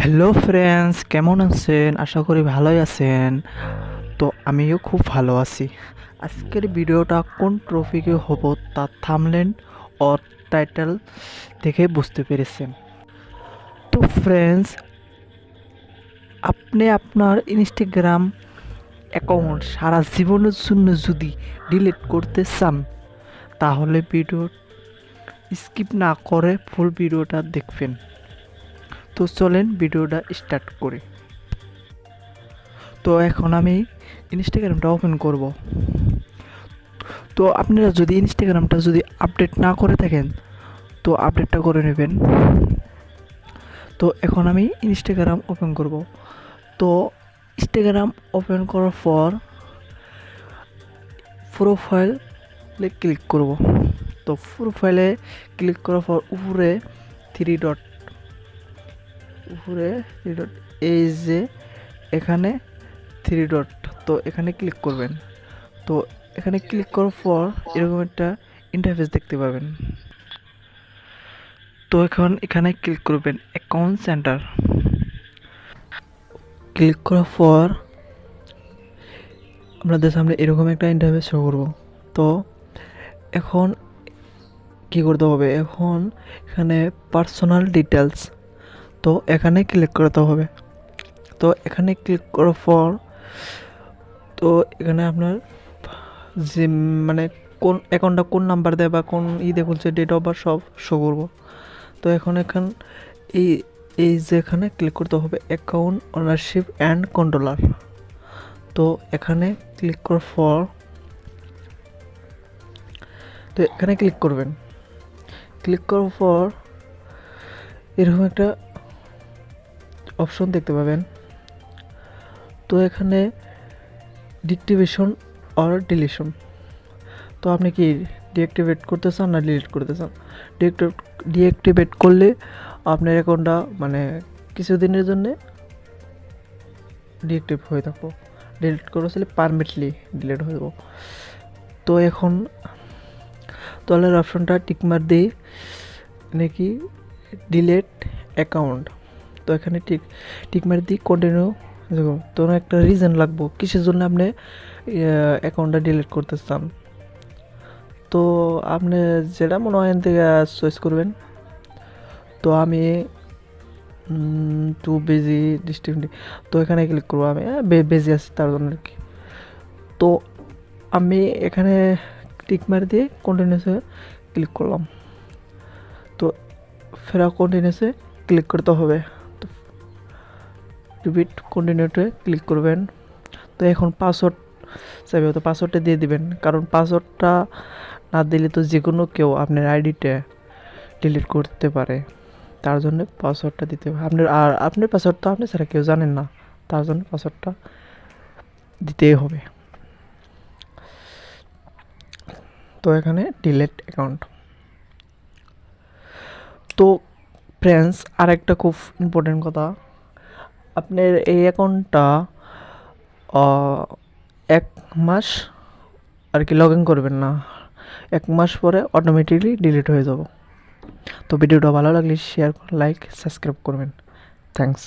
Hello friends, কেমন আছেন? আশা করি ভালোই আছেন। তো আমিও খুব ভালো আছি। আজকের ভিডিওটা কোন টপিকে হবো তার থাম্বনেল ও টাইটেল দেখে বুঝতে পেরেছেন। তো ফ্রেন্ডস, আপনি আপনার ইনস্টাগ্রাম অ্যাকাউন্ট সারা জীবনের জন্য যদি ডিলিট করতে চান, তাহলে ভিডিও স্কিপ না করে ফুল ভিডিওটা দেখবেন। তো চলেন ভিডিওটা স্টার্ট করি। তো এখন আমি ইনস্টাগ্রামটা ওপেন করব। তো আপনারা যদি ইনস্টাগ্রামটা যদি আপডেট না করে থাকেন, তো আপডেটটা করে নেবেন। তো এখন আমি ইনস্টাগ্রাম ওপেন করব। তো ইনস্টাগ্রাম ওপেন করার পর প্রোফাইলে ক্লিক করব। তো প্রোফাইলে ক্লিক করার পর উপরে থ্রি ডট এই যে এখানে থ্রি ডট, তো এখানে ক্লিক করবেন। তো এখানে ক্লিক করার পর এরকম একটা ইন্টারফেস দেখতে পাবেন। তো এখন এখানে ক্লিক করবেন অ্যাকাউন্ট সেন্টার। ক্লিক করার পর আপনাদের সামনে এরকম একটা ইন্টারফেস শো করব। তো এখন কি করতে হবে, এখন এখানে পার্সোনাল ডিটেলস, তো এখানে ক্লিক করতে হবে। তো এখানে ক্লিক করার পর তো এখানে আপনার যে মানে কোন অ্যাকাউন্টটা কোন নাম্বার দেয় বা কোন খুলছে, ডেট অফ বার্থ সব শো করব। তো এখন এই এই যে এখানে ক্লিক করতে হবে অ্যাকাউন্ট ওনারশিপ অ্যান্ড কন্ট্রোলার। তো এখানে ক্লিক করার পর তো এখানে ক্লিক করবেন। ক্লিক করার পর এরকম একটা অপশন দেখতে পাবেন। তো এখানে ডিঅ্যাক্টিভেশন অর ডিলিশন, তো আপনি কি ডিঅ্যাক্টিভেট করতে চান না ডিলিট করতে চান? ডিঅ্যাক্টিভেট করলে আপনার অ্যাকাউন্টটা মানে কিছুদিনের জন্য ডিঅ্যাক্টিভ হয়ে থাকবো, ডিলিট করে আসলে পারমানেন্টলি ডিলিট হয়ে যাব। তো এখন তলের অপশনটা টিকমার দিই নাকি ডিলেট অ্যাকাউন্ট, তো এখানে টিকমার দিই কন্টিনিউ। দেখুন, তো একটা রিজন লাগবো কিসের জন্য আপনি অ্যাকাউন্টটা ডিলিট করতে চান। তো আপনি যেটা মনে হয় থেকে চয়েস করবেন। তো আমি টু বেজি ডিস্ট্রিক্ট, তো এখানে ক্লিক করবো। আমি বেজি আছি তার জন্য আর কি। তো আমি এখানে টিক মারি দিয়ে কন্টিনিউসে ক্লিক করলাম। তো ফেরা কন্টিনিউসে ক্লিক করতে হবে। তো রিপিট কন্টিনিউতে ক্লিক করবেন। তো এখন পাসওয়ার্ড চাইবে, তো পাসওয়ার্ডটা দিয়ে দিবেন, কারণ পাসওয়ার্ডটা না দিলে তো যে কোনো কেউ আপনার আইডিটা ডিলিট করতে পারে। তার জন্য পাসওয়ার্ডটা দিতে হবে আপনার, আর আপনার পাসওয়ার্ড তো আপনি ছাড়া কেউ জানেন না, তার জন্য পাসওয়ার্ডটা দিতেই হবে। তো এখানে ডিলিট অ্যাকাউন্ট। তো ফ্রেন্ডস, আরেকটা খুব ইম্পর্টেন্ট কথা, আপনার এই অ্যাকাউন্টটা 1 মাস আর কি লগ ইন করবেন না, 1 মাস পরে অটোমেটিকলি ডিলিট হয়ে যাব। তো ভিডিওটা ভালো লাগলে শেয়ার, লাইক, সাবস্ক্রাইব করবেন। থ্যাংকস।